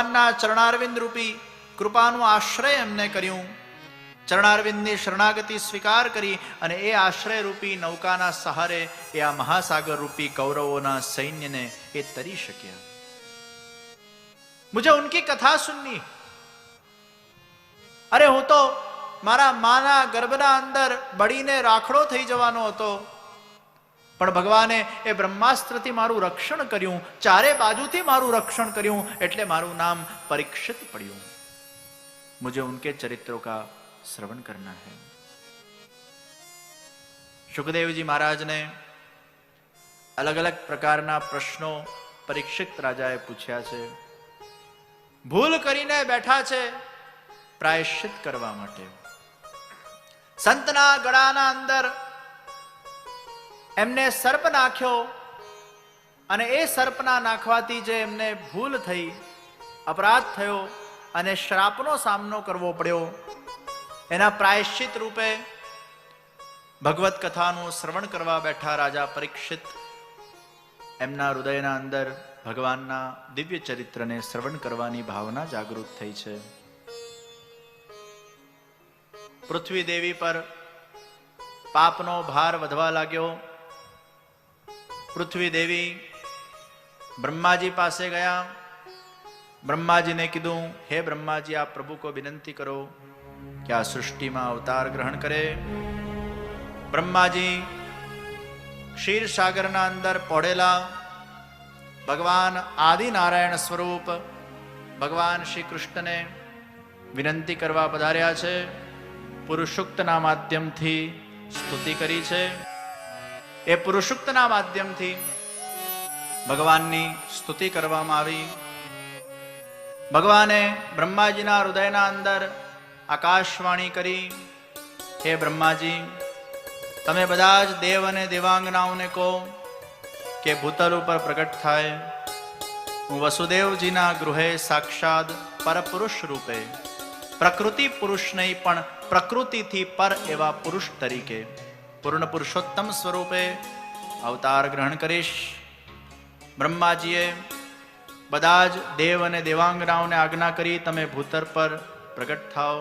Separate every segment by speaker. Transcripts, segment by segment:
Speaker 1: ભગવાનના ચરણારવિંદ રૂપી કૃપાનું આશ્રય એમને કર્યું. ચરણારવિંદની શરણાગતિ સ્વીકાર કરી અને એ આશ્રય રૂપી નૌકાના સહારે એ આ મહાસાગર રૂપી કૌરવોના સૈન્યને એ તરી શક્યા. મુझे ઉનકી કથા સુનની. અરે હું તો મારા માના ગર્ભના અંદર બળીને રાખડો થઈ જવાનો હતો, પણ ભગવાને એ બ્રહ્માસ્ત્રથી મારું રક્ષણ કર્યું, ચારે બાજુથી મારું રક્ષણ કર્યું, એટલે મારું નામ પરીક્ષિત પડ્યું. મુझे उनके चरित्रों का श्रवण करना है. સુખદેવજી મહારાજને અલગ અલગ પ્રકારના પ્રશ્નો પરીક્ષિત રાજાએ પૂછ્યા છે. ભૂલ કરીને બેઠા છે પ્રાયશ્ચિત કરવા માટે. સંતના ગળાના અંદર એમને સર્પ નાખ્યો અને એ સર્પના નાખવાથી જે એમને ભૂલ થઈ, અપરાધ થયો અને શ્રાપનો સામનો કરવો પડ્યો, એના પ્રાયશ્ચિત રૂપે ભગવત કથાનું શ્રવણ કરવા બેઠા રાજા પરીક્ષિત એમના હૃદયના અંદર ભગવાનના દિવ્ય ચરિત્રને શ્રવણ કરવાની ભાવના જાગૃત થઈ છે. પૃથ્વી દેવી પર પાપનો ભાર વધવા લાગ્યો. પૃથ્વી દેવી બ્રહ્માજી પાસે ગયા. બ્રહ્માજીને કીધું, હે બ્રહ્માજી, આપ પ્રભુ કો વિનંતી કરો કે આ સૃષ્ટિમાં અવતાર ગ્રહણ કરે. બ્રહ્માજી ક્ષીર સાગરના અંદર પડેલા ભગવાન આદિ નારાયણ સ્વરૂપ ભગવાન શ્રી કૃષ્ણને વિનંતી કરવા પધાર્યા છે. પુરુષુક્તના માધ્યમથી સ્તુતિ કરી છે. એ પુરુષુક્તના માધ્યમથી ભગવાનની સ્તુતિ કરવામાં આવી. ભગવાને બ્રહ્માજીના હૃદયના અંદર આકાશવાણી કરી, હે બ્રહ્માજી, તમે બધા જ દેવ અને દેવાંગનાઓને કહો કે ભૂતલ ઉપર પ્રગટ થાય. હું વસુદેવજીના ગૃહે સાક્ષાત પરપુરુષ રૂપે, પ્રકૃતિ પુરુષ નહીં પણ પ્રકૃતિથી પર એવા પુરુષ તરીકે પૂર્ણ પુરુષોત્તમ સ્વરૂપે અવતાર ગ્રહણ કરીશ. બ્રહ્માજીએ બધા જ દેવ અને દેવાંગનાઓને આજ્ઞા કરી, તમે ભૂતલ પર પ્રગટ થાઓ.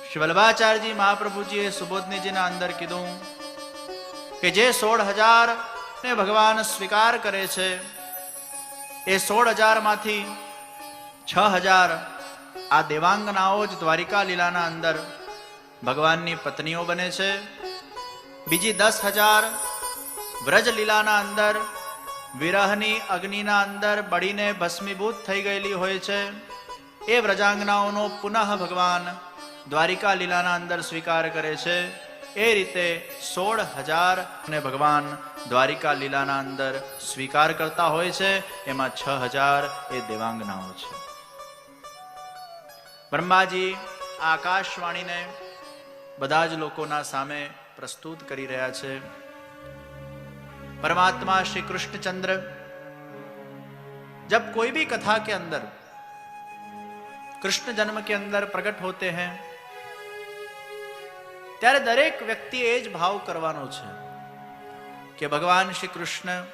Speaker 1: શ્રી વલ્લભાચાર્યજી મહાપ્રભુજીએ સુબોધનીજીના અંદર કીધું કે જે 16,000 ને ભગવાન સ્વીકાર કરે છે, એ 16,000 માંથી 6,000 આ દેવાંગનાઓ જ દ્વારિકા લીલાના અંદર ભગવાનની પત્નીઓ બને છે. બીજી 10,000 વ્રજ લીલાના અંદર વિરહની અગ્નિના અંદર બળીને ભસ્મીભૂત થઈ ગયેલી હોય છે. એ વ્રજાંગનાઓનો પુનઃ ભગવાન દ્વારિકા લીલાના અંદર સ્વીકાર કરે છે. એ રીતે 16,000 ને ભગવાન દ્વારિકા લીલાના અંદર સ્વીકાર કરતા હોય છે. એમાં 6,000 એ દેવાંગનાઓ છે. બ્રહ્માજી આ આકાશવાણીને બધા જ લોકોના સામે પ્રસ્તુત કરી રહ્યા છે. परमात्मा श्री कृष्णचंद्र जब कोई भी कथा के अंदर कृष्ण जन्म के अंदर प्रकट होते हैं, ત્યારે દરેક વ્યક્તિ એ જ ભાવ કરવાનો છે કે ભગવાન શ્રી કૃષ્ણ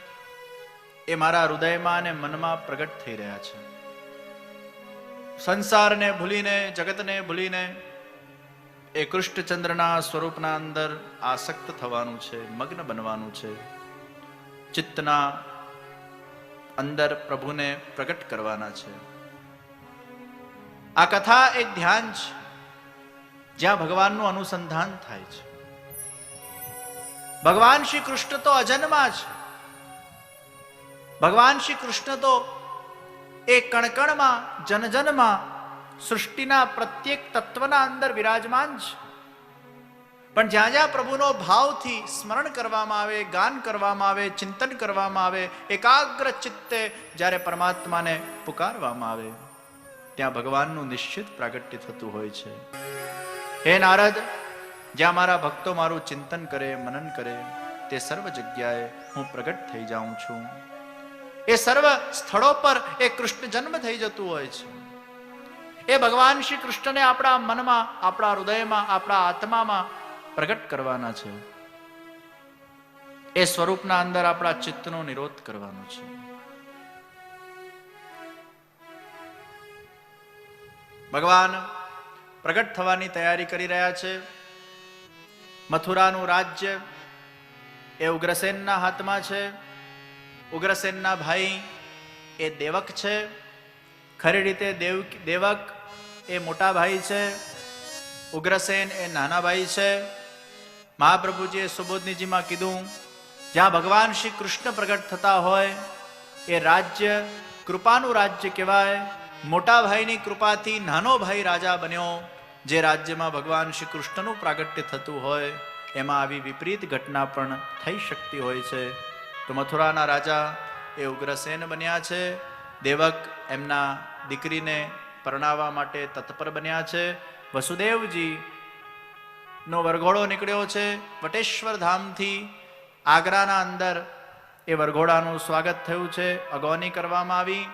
Speaker 1: એ મારા હૃદયમાં અને મનમાં પ્રગટ થઈ રહ્યા છે. સંસારને ભૂલીને, જગતને ભૂલીને એ કૃષ્ણચંદ્રના સ્વરૂપના અંદર આસક્ત થવાનું છે, મગ્ન બનવાનું છે. ચિત્તના અંદર પ્રભુને પ્રગટ કરવાના છે. આ કથા એક ધ્યાન છે જ્યાં ભગવાનનું અનુસંધાન થાય છે. ભગવાન શ્રી કૃષ્ણ તો અજન્મા છે. ભગવાન શ્રી કૃષ્ણ તો એ કણકણમાં, જનજનમાં, સૃષ્ટિના પ્રત્યેક તત્વના અંદર વિરાજમાન છે. પણ જ્યાં જ્યાં પ્રભુનો ભાવથી સ્મરણ કરવામાં આવે, ગાન કરવામાં આવે, ચિંતન કરવામાં આવે, એકાગ્ર ચિત્તે જ્યારે પરમાત્માને પુકારવામાં આવે, ત્યાં ભગવાનનું નિશ્ચિત પ્રાગટ્ય થતું હોય છે. હે નારદ, જ્યાં મારા ભક્તો મારું ચિંતન કરે, મનન કરે, તે સર્વ જગ્યાએ હું પ્રગટ થઈ જાઉં છું. એ સર્વ સ્થળો પર એ કૃષ્ણ જન્મ થઈ જતું હોય છે. એ ભગવાન શ્રી કૃષ્ણને આપણા મનમાં, આપણા હૃદયમાં, આપણા આત્મામાં પ્રગટ કરવાના છે. એ સ્વરૂપના અંદર આપણા ચિત્તનો નિરોધ કરવાનો છે. ભગવાન પ્રગટ થવાની તૈયારી કરી રહ્યા છે. મથુરાનું રાજ્ય એ ઉગ્રસેનના હાથમાં છે. ઉગ્રસેનના ભાઈ એ દેવક છે. ખરી રીતે દેવક એ મોટા ભાઈ છે, ઉગ્રસેન એ નાના ભાઈ છે. મહાપ્રભુજીએ સુબોધનીજીમાં કીધું, જ્યાં ભગવાન શ્રી કૃષ્ણ પ્રગટ થતા હોય એ રાજ્ય કૃપાનું રાજ્ય કહેવાય. મોટા ભાઈની કૃપાથી નાનો ભાઈ રાજા બન્યો. જે રાજ્યમાં ભગવાન શ્રી કૃષ્ણનું પ્રાગટ્ય થતું હોય એમાં આવી વિપરીત ઘટના પણ થઈ શકતી હોય છે. તો મથુરાના રાજા એ ઉગ્રસેન બન્યા છે. દેવક એમના દીકરીને પરણાવવા માટે તત્પર બન્યા છે. વસુદેવજી નો વરઘોડો નીકળ્યો છે વટેશ્વર ધામથી. આગ્રાના અંદર એ વરઘોડાનું સ્વાગત થયું છે, અગૌની કરવામાં આવી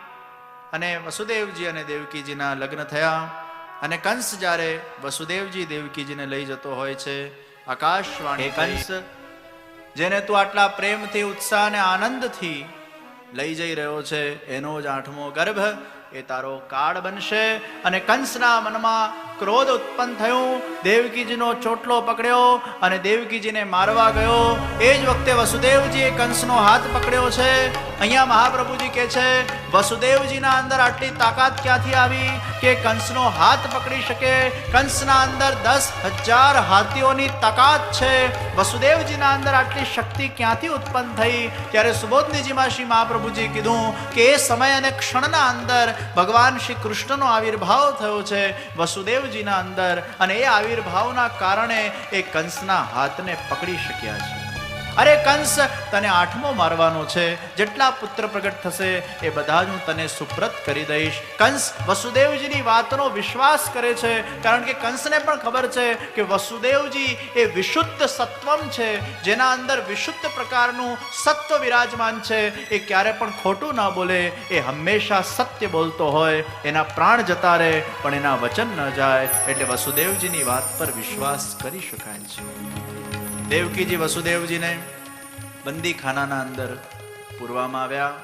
Speaker 1: અને વસુદેવજી અને દેવકીજીના લગ્ન થયા. અને કંસ જ્યારે વસુદેવજી દેવકીજીને લઈ જતો હોય છે, આકાશવાણી, કંસ જેને તું આટલા પ્રેમથી, ઉત્સાહ અને આનંદથી લઈ જઈ રહ્યો છે એનો જ 8મો ગર્ભ એ તારો કાળ બનશે. અને કંસના મનમાં ક્રોધ ઉત્પન્ન થયું. દેવકીજીનો ચોટલો પકડ્યો અને દેવકીજીને મારવા ગયો. એ જ વખતે વસુદેવજીએ કંસનો હાથ પકડ્યો છે. અહીંયા મહાપ્રભુજી કહે છે, વસુદેવજીના અંદર આટલી તાકાત ક્યાંથી આવી કે કંસનો હાથ પકડી શકે? કંસના અંદર 10,000 હાથીઓની તાકાત છે. વસુદેવજીના અંદર આટલી શક્તિ ક્યાંથી ઉત્પન્ન થઈ? ત્યારે સુબોધનીજીમાં શ્રી મહાપ્રભુજીએ કીધું કે એ સમય અને ક્ષણના અંદર ભગવાન શ્રી કૃષ્ણનો આવિર્ભાવ થયો છે વસુદેવજીના અંદર, અને એ આવિર્ભાવના કારણે એ કંસના હાથને પકડી શક્યા છે. અરે કંસ, તને 8મો મારવાનો છે. જેટલા પુત્ર પ્રગટ થશે એ બધા જ હું તને સુપ્રત કરી દઈશ. કંસ વસુદેવજીની વાતનો વિશ્વાસ કરે છે, કારણ કે કંસને પણ ખબર છે કે વસુદેવજી એ વિશુદ્ધ સત્વમ છે, જેના અંદર વિશુદ્ધ પ્રકારનું સત્વ વિરાજમાન છે. એ ક્યારે પણ ખોટું ના બોલે, એ હંમેશા સત્ય બોલતો હોય. એના પ્રાણ જતા રહે પણ એના વચન ન જાય, એટલે વસુદેવજીની વાત પર વિશ્વાસ કરી શકાય છે. દેવકીજી વસુદેવજીને બંદીખાનાના અંદર પૂરવામાં આવ્યા.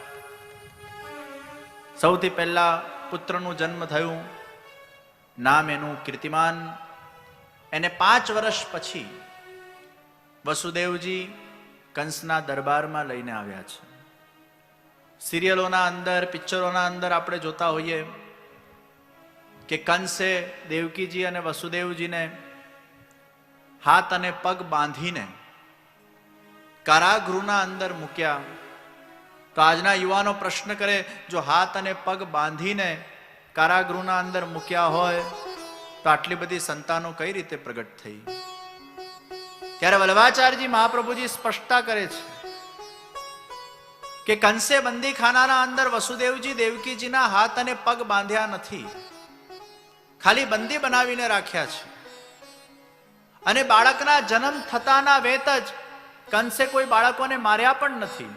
Speaker 1: સૌથી પહેલા પુત્રનું જન્મ થયું, નામ એનું કીર્તિમાન. એને 5 વર્ષ પછી વસુદેવજી કંસના દરબારમાં લઈને આવ્યા છે. સિરિયલોના અંદર, પિક્ચરોના અંદર આપણે જોતા હોઈએ કે કંસે દેવકીજી અને વસુદેવજીને હાથ અને પગ બાંધીને કારાગૃહના અંદર મૂક્યા. તો આજના યુવાનો પ્રશ્ન કરે, જો હાથ અને પગ બાંધીને કારાગૃહના અંદર મૂક્યા હોય તો આટલી બધી સંતાનો કઈ રીતે પ્રગટ થઈ? ત્યારે વલ્લભાચાર્યજી મહાપ્રભુજી સ્પષ્ટતા કરે છે કે કંસે બંદીખાનાના અંદર વસુદેવજી દેવકીજીના હાથ અને પગ બાંધ્યા નથી, ખાલી બંદી બનાવીને રાખ્યા છે. અને બાળકના જન્મ થતાના વેત જ કંસે કોઈ બાળકોને માર્યા પણ નથી.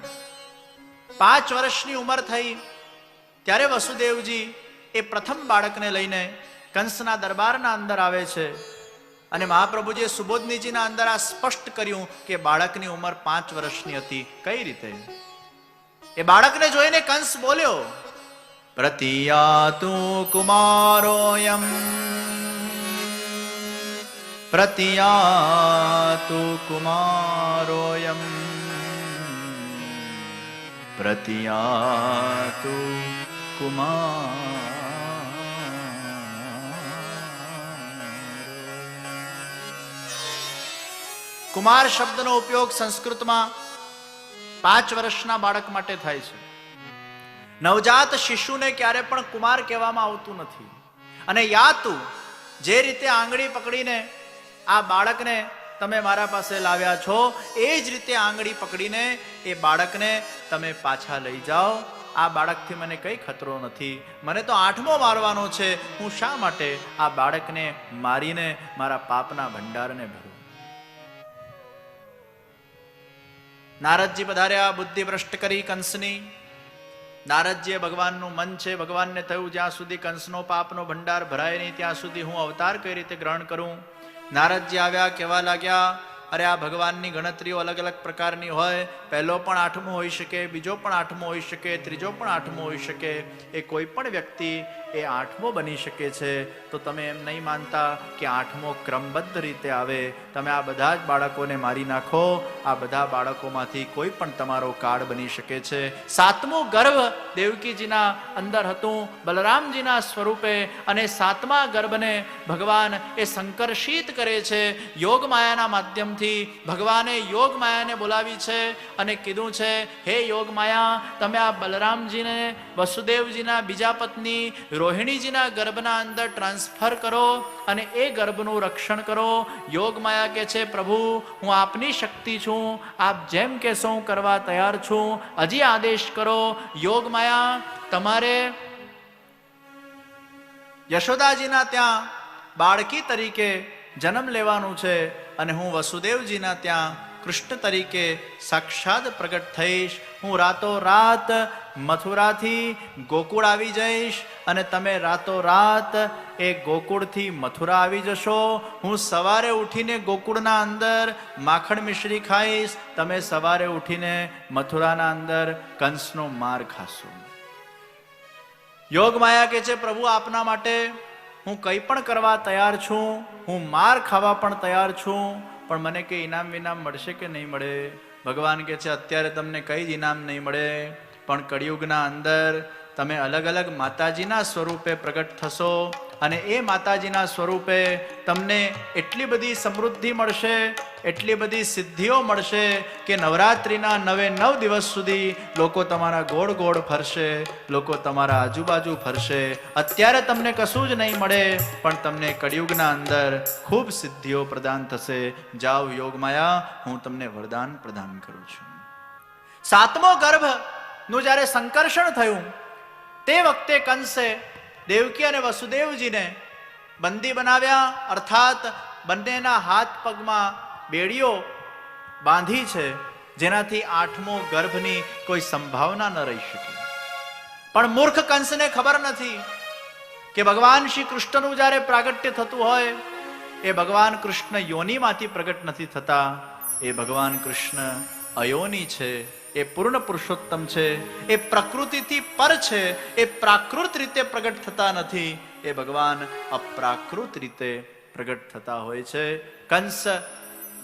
Speaker 1: 5 વર્ષની ઉંમર થઈ ત્યારે વસુદેવજી એ પ્રથમ બાળકને લઈને કંસના દરબારના અંદર આવે છે. અને મહાપ્રભુજીએ સુબોધનીજીના અંદર આ સ્પષ્ટ કર્યું કે બાળકની ઉંમર 5 વર્ષની હતી. કઈ રીતે? એ બાળકને જોઈને કંસ બોલ્યો, પ્રતિયાતુ કુમારોયમ, પ્રતિયાતુ કુમારોયમ, પ્રતિયાતુ કુમાર શબ્દનો ઉપયોગ સંસ્કૃતમાં 5 વર્ષના બાળક માટે થાય છે. નવજાત શિશુને ક્યારે પણ કુમાર કહેવામાં આવતું નથી. અને યાતુ, જે રીતે આંગળી પકડીને આ બાળકને તમે મારા પાસે લાવ્યા છો, એ જ રીતે આંગળી પકડીને એ બાળકને તમે પાછા લઈ જાઓ. આ બાળકથી મને કઈ ખતરો નથી, મને તો 8મો મારવાનો છે. હું શા માટે આ બાળકને મારીને મારા પાપના ભંડારને ભરું? નારદજી પધાર્યા બુદ્ધિ ભ્રષ્ટ કરી કંસની. નારદજીએ ભગવાનનું મન છે, ભગવાનને થયું જ્યાં સુધી કંસનો પાપનો ભંડાર ભરાય નહીં ત્યાં સુધી હું અવતાર કઈ રીતે ગ્રહણ કરું. નારદજી આવ્યા, કહેવા લાગ્યા અરે આ ભગવાનની ગણતરીઓ અલગ અલગ પ્રકારની હોય, પહેલો પણ આઠમો હોઈ શકે, બીજો પણ આઠમો હોઈ શકે, ત્રીજો પણ આઠમો હોઈ શકે. એ કોઈ પણ વ્યક્તિ એ આઠમો બની શકે છે. તો તમે એમ નહીં માનતા કે આઠમો ક્રમબદ્ધ રીતે આવે. તમે આ બધા જ બાળકોને મારી નાખો, આ બધા બાળકોમાંથી કોઈ પણ તમારો કાળ બની શકે છે. સાતમું ગર્ભ દેવકીજીના અંદર હતું બલરામજીના સ્વરૂપે, અને સાતમા ગર્ભને ભગવાન એ સંકર્ષિત કરે છે. યોગ માયાના માધ્યમથી ભગવાને યોગ માયાને બોલાવી છે અને કીધું છે, હે યોગ માયા, તમે આ બલરામજીને વસુદેવજીના બીજા પત્ની રોહિણીજીના ગર્ભના અંદર ટ્રાન્સફર કરો અને એ ગર્ભનું રક્ષણ કરો. યોગ માયા કે છે, પ્રભુ હું આપની શક્તિ છું, આપ જેમ કહેશો હું કરવા તૈયાર છું, હજી આદેશ કરો. યોગ માયા, તમારે યશોદાજીના ત્યાં બાળકી તરીકે જન્મ લેવાનું છે અને હું વસુદેવજીના ત્યાં કૃષ્ણ તરીકે સાક્ષાત પ્રગટ થઈશ. હું રાતોરાત મથુરાથી ગોકુળ આવી જઈશ અને તમે રાતોરાત એ ગોકુળથી મથુરા આવી જશો. હું સવારે ઉઠીને ગોકુળના અંદર માખણ મિશ્રી ખાઈશ, તમે સવારે ઉઠીને મથુરાના અંદર કંસનો માર ખાશો. યોગ માયા કે છે, પ્રભુ આપના માટે હું કંઈ પણ કરવા તૈયાર છું, હું માર ખાવા પણ તૈયાર છું, પણ મને કે ઇનામ વિનામ મળશે કે નહીં મળે? ભગવાન કે છે, અત્યારે તમને કઈ જ ઇનામ નહીં મળે, પણ કળિયુગના અંદર તમે અલગ અલગ માતાજીના સ્વરૂપે પ્રગટ થશો અને એ માતાજીના સ્વરૂપે તમને એટલી બધી સમૃદ્ધિ મળશે, એટલી બધી સિદ્ધિઓ મળશે કે નવરાત્રિના 9 દિવસ સુધી લોકો તમારા ગોળ ગોળ ફરશે, લોકો તમારા આજુબાજુ ફરશે. અત્યારે તમને કશું જ નહીં મળે, પણ તમને કળિયુગના અંદર ખૂબ સિદ્ધિઓ પ્રદાન થશે. જાઓ યોગમાયા, હું તમને વરદાન પ્રદાન કરું છું. સાતમો ગર્ભનું જ્યારે સંકર્ષણ થયું તે વખતે કંસે દેવકી અને વસુદેવજીને બંદી બનાવ્યા, અર્થાત બંનેના હાથ પગમાં બેડીઓ બાંધી છે, જેનાથી આઠમો ગર્ભની કોઈ સંભાવના ન રહી શકે. પણ મૂર્ખ કંસને ખબર નથી કે ભગવાન શ્રી કૃષ્ણનું જ્યારે પ્રાગટ્ય થતું હોય એ ભગવાન કૃષ્ણ યોનિમાંથી પ્રગટ નથી થતા. એ ભગવાન કૃષ્ણ અયોની છે, એ પૂર્ણ પુરુષોત્તમ છે, એ પ્રકૃતિથી પર છે, એ પ્રાકૃત રીતે પ્રગટ થતા નથી, એ ભગવાન અપ્રાકૃત રીતે પ્રગટ થતા હોય છે. કંસ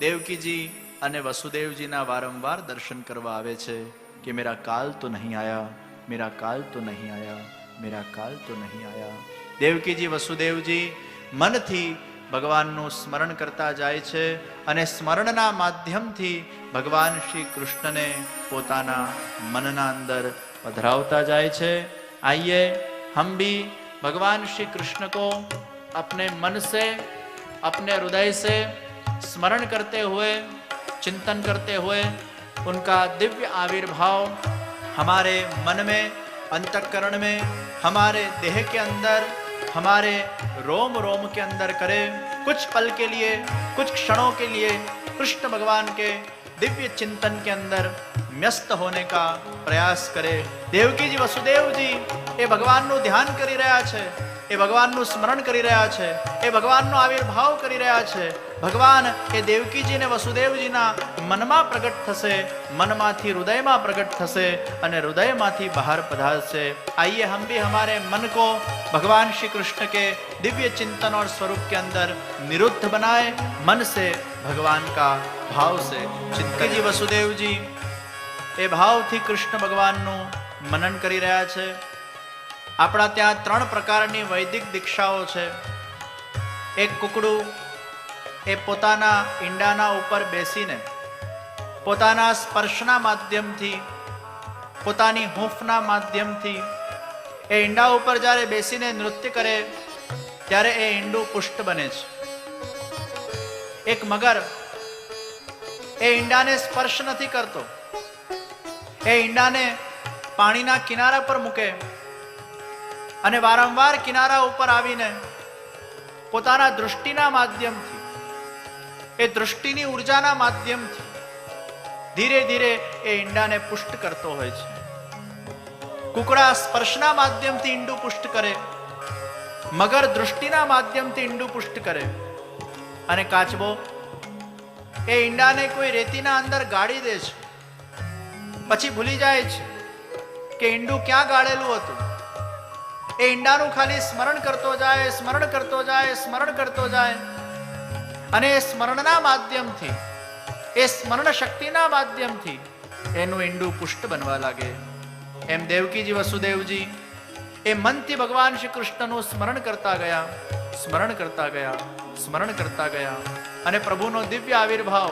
Speaker 1: દેવકીજી અને વસુદેવજીના વારંવાર દર્શન કરવા આવે છે કે મેરા કાલ તો નહીં આયા, મેરા કાલ તો નહીં આયા, મેરા કાલ તો નહીં આયા. દેવકીજી વસુદેવજી મનથી ભગવાનનું સ્મરણ કરતા જાય છે અને સ્મરણના માધ્યમથી ભગવાન શ્રી કૃષ્ણને પોતાના મનના અંદર પધરાવતા જાય છે. આइए हम भी भगवान श्री कृष्ण को अपने मन से, अपने हृदय से स्मरण करते हुए, चिंतन करते हुए उनका दिव्य आविर्भाव हमारे मन में, अंतःकरण में, हमारे देह के अंदर, हमारे रोम रोम के अंदर करे. कुछ पल के लिए, कुछ क्षणों के लिए कृष्ण भगवान के दिव्य चिंतन के अंदर व्यस्त होने का प्रयास करे. देवकी जी वसुदेव जी એ ભગવાનનું ધ્યાન કરી રહ્યા છે, એ ભગવાનનું સ્મરણ કરી રહ્યા છે, એ ભગવાનનો આવિર્ભાવ કરી રહ્યા છે. ભગવાન એ દેવકીજી ને વસુદેવજીના મનમાં પ્રગટ થશે, મનમાંથી હૃદયમાં પ્રગટ થશે અને હૃદયમાંથી બહાર પધારશે. आइए हम भी हमारे मन को भगवान श्री कृष्ण के दिव्य चिंतन और स्वरूप के अंदर निरुद्ध बनाए, मन से भगवान का भाव से चिंतन. जी वसुदेवजी એ ભાવથી કૃષ્ણ ભગવાનનું મનન કરી રહ્યા છે. આપણા ત્યાં 3 પ્રકારની વૈદિક દીક્ષાઓ છે. એક કુકડું એ પોતાના ઈંડાના ઉપર બેસીને પોતાના સ્પર્શના માધ્યમથી, પોતાની હૂંફના માધ્યમથી એ ઈંડા ઉપર જ્યારે બેસીને નૃત્ય કરે ત્યારે એ ઈંડું પુષ્ટ બને છે. એક મગર એ ઈંડાને સ્પર્શ નથી કરતો, એ ઈંડાને પાણીના કિનારા પર મૂકે અને વારંવાર કિનારા ઉપર આવીને પોતાના દૃષ્ટિના માધ્યમથી, એ દૃષ્ટિની ઉર્જાના માધ્યમથી ધીરે ધીરે એ ઈંડાને પુષ્ટ કરતો હોય છે. કુકડા સ્પર્શના માધ્યમથી ઈંડું પુષ્ટ કરે, મગર દૃષ્ટિના માધ્યમથી ઈંડું પુષ્ટ કરે અને કાચબો એ ઈંડાને કોઈ રેતીના અંદર ગાળી દે છે, પછી ભૂલી જાય છે કે ઈંડું ક્યાં ગાળેલું હતું. એ ઈંડાનું ખાલી સ્મરણ કરતો જાય, સ્મરણ કરતો જાય, સ્મરણ કરતો જાય, અને એ સ્મરણના માધ્યમથી, એ સ્મરણ શક્તિના માધ્યમથી એનું ઈંડું પુષ્ટ બનવા લાગે. એમ દેવકીજી વસુદેવજી એ મનથી ભગવાન શ્રી કૃષ્ણનું સ્મરણ કરતા ગયા, સ્મરણ કરતા ગયા, સ્મરણ કરતા ગયા, અને પ્રભુનો દિવ્ય આવિર્ભાવ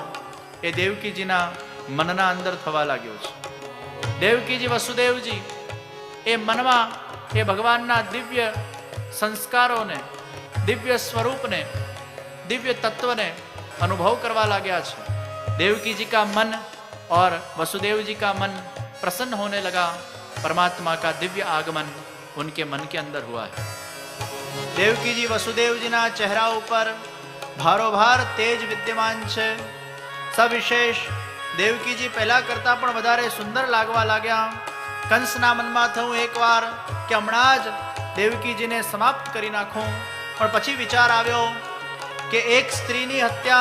Speaker 1: એ દેવકીજીના મનના અંદર થવા લાગ્યો છે. દેવકીજી વસુદેવજી એ મનમાં એ ભગવાનના દિવ્ય સંસ્કારોને, દિવ્ય સ્વરૂપને, दिव्य तत्व ने अनुभव करवा लगा છે. देवकी जी का मन और वसुदेव जी का मन प्रसन्न होने लगा. परमात्मा का दिव्य आगमन उनके मन के अंदर हुआ है. देवकी जी वसुदेव जी ना चेहरा ऊपर भारोभार तेज विद्यमान है. सविशेष देवकी जी पहला करता पण वधारे सुंदर लागवा लाग्या. कंसना मनमा थयुं एक वार कि हमणां ज देवकी जी ने समाप्त करी नाखूं, पण पछी विचार आव्यो कि एक स्त्रीनी हत्या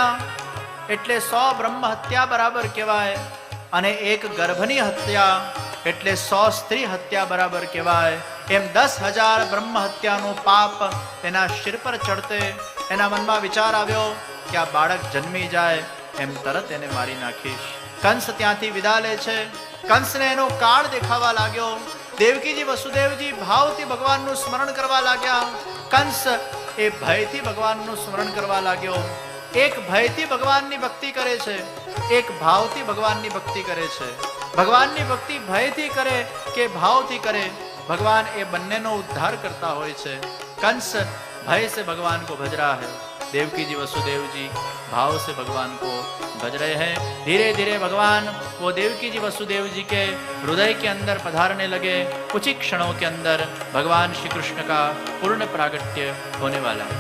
Speaker 1: एटले 100 ब्रह्म हत्या बराबर कहेवाय, अने एक गर्भनी हत्या एटले 100 स्त्री हत्या बराबर कहेवाय. एम 10,000 ब्रह्म हत्यानुं पाप एना शिर पर चढ़ते एना मनमा विचार आव्यो कि आ बाळक जन्मी जाय एम तरत एने मारी नाखीश. कंस त्यांथी विदा ले छे. कंसने एनो काळ देखावा लाग्यो. देवकीजी वसुदेवजी भावथी भगवाननुं स्मरण करवा लाग्या. कंस ए भयथी भगवाननुं स्मरण करवा लाग्यो. एक भयथी भगवाननी भक्ति करे छे, एक भावथी भगवाननी भक्ति करे छे. भगवाननी भक्ति भयथी करे के भावथी करे, भगवान ए बन्नेनो उद्धार करता होय छे. कंस भय से भगवान को भज रहा है, देवकी जी वसुदेव जी भाव से भगवान को भज रहे हैं. धीरे धीरे भगवान वो देवकी जी वसुदेव जी के हृदय के अंदर पधारने लगे. कुछ ही क्षणों के अंदर भगवान श्री कृष्ण का पूर्ण प्रागट्य होने वाला है.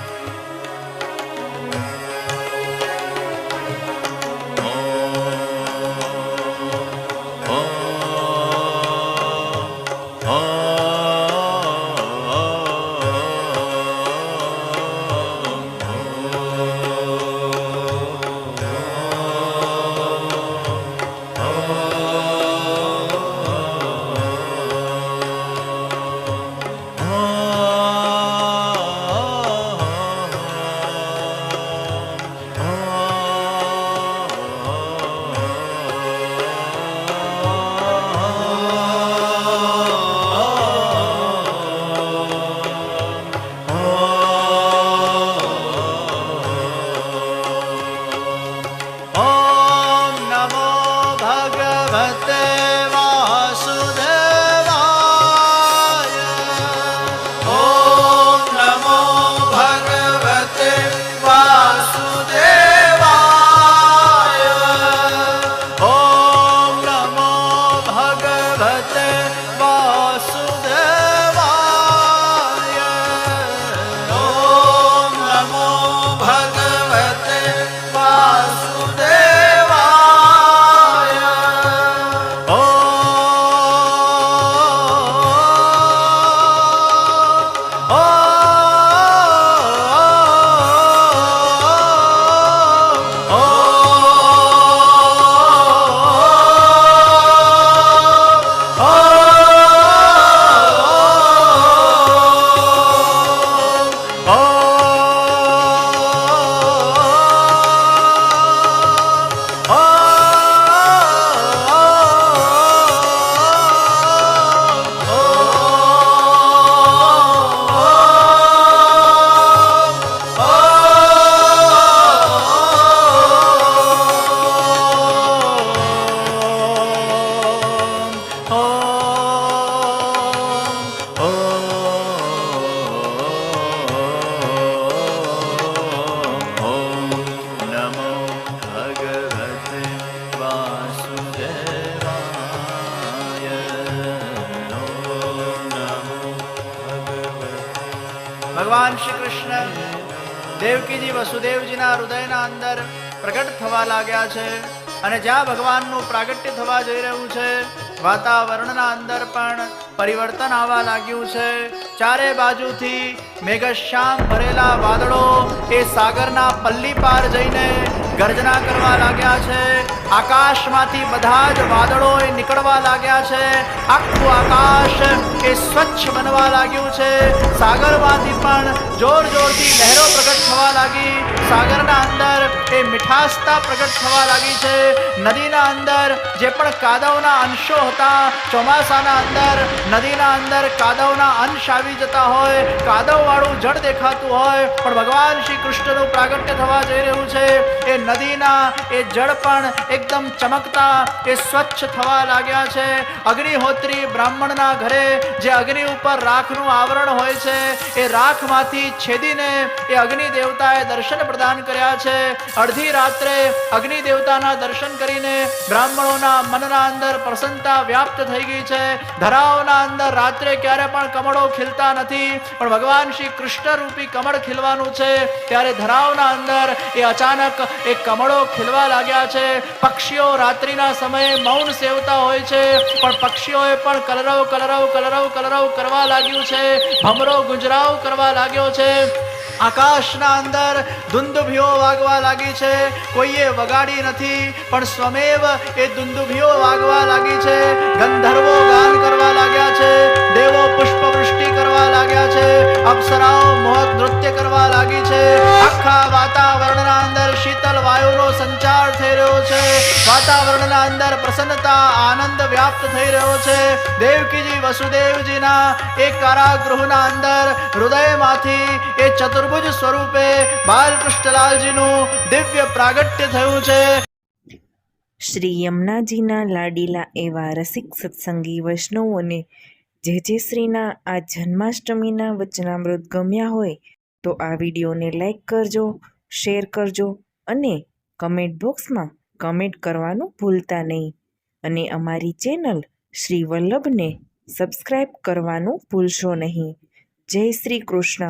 Speaker 1: भगवान श्री कृष्ण देवकीजी वसुदेवजीना हृदयना अंदर प्रकट थवा लाग्या छे. અને જ્યાં ભગવાનનું પ્રાગટ્ય થવા જઈ રહ્યું છે, વાતાવરણના અંદર પણ પરિવર્તન આવવા લાગ્યું છે. ચારે બાજુથી મેઘશ્યામ ભરેલા વાદળો એ સાગરના પલ્લી પાર જઈને ગર્જના કરવા લાગ્યા છે. આકાશમાંથી બધા જ વાદળો એ નીકળવા લાગ્યા છે. આખું આકાશ એ સ્વચ્છ બનવા લાગ્યું છે. સાગરમાંથી પણ જોર જોરથી લહેરો પ્રગટ થવા લાગી. સાગરના અંદર એ મીઠાશતા પ્રગટ થવા લાગી છે. નદીના અંદર જે પણ કાદવના અંશો હતા, ચોમાસાના અંદર નદીના અંદર કાદવના અંશ આવી જતા હોય, કાદવ વાળું જળ દેખાતું હોય, પણ ભગવાન શ્રી કૃષ્ણનું પ્રાગટ્ય થવા જઈ રહ્યું છે. એ નદીના એ જળ પણ એકદમ ચમકતા એ સ્વચ્છ થવા લાગ્યા છે. અગ્નિહોત્રી બ્રાહ્મણના ઘરે જે અગ્નિ ઉપર રાખનું આવરણ હોય છે, એ રાખમાંથી છેદીને એ અગ્નિ દેવતાએ દર્શન પ્રદાન કર્યા છે. અડધી રાત્રે અગ્નિ દેવતાના દર્શન કરીને બ્રાહ્મણોના મનના અંદર પ્રસન્નતા વ્યાપ્ત થઈ ગઈ છે. ધરાવના અંદર રાત્રે ક્યારે પણ કમળો ખીલતા નથી, પણ ભગવાન શ્રી કૃષ્ણ રૂપી કમળ ખીલવાનું છે. ત્યારે ધરાવના અંદર એ અચાનક એ કમળો ખીલવા લાગ્યા છે. પક્ષીઓ રાત્રિના સમયે મૌન સેવતા હોય છે, પણ પક્ષીઓએ પણ કલરવ કલરવ કલરવ કલરવ કરવા લાગ્યું છે. ભમરો ગુંજરાવ કરવા લાગ્યો છે. આકાશના અંદર દુંદુભીઓ વાગવા લાગી છે. કોઈએ વગાડી નથી, પણ સ્વમેવ એ દુંદુભીઓ વાગવા લાગી છે. ગંધર્વો ગાન કરવા લાગ્યા છે. દેવો પુષ્પવૃષ્ટિ કરવા લાગ્યા છે. અપ્સરાઓ મોહક નૃત્ય કરવા લાગી છે. આખા વાતાવરણના અંદર શીતળ વાયુનો સંચાર થઈ રહ્યો છે. વાતાવરણના અંદર પ્રસન્નતા આનંદ વ્યાપ્ત થઈ રહ્યો છે. દેવકીજી વસુદેવજીના એક કારાગૃહના અંદર હૃદયમાંથી એ ચતુર્ભુજ સ્વરૂપે બાલકૃષ્ણલાલજીનું દિવ્ય પ્રાગટ્ય થયું છે.
Speaker 2: શ્રી યમુનાજીના લાડીલા એવા રસિક સત્સંગી વૈષ્ણવોને જે શ્રીના આ જન્માષ્ટમીના વચનામૃત ગમ્યા હોય તો આ વિડીયોને લાઈક કરજો, શેર કરજો અને કમેન્ટ બોક્સમાં કમેન્ટ કરવાનું ભૂલતા નહીં. અને અમારી ચેનલ શ્રી વલ્લભને સબસ્ક્રાઈબ કરવાનું ભૂલશો નહીં. જય શ્રી કૃષ્ણ.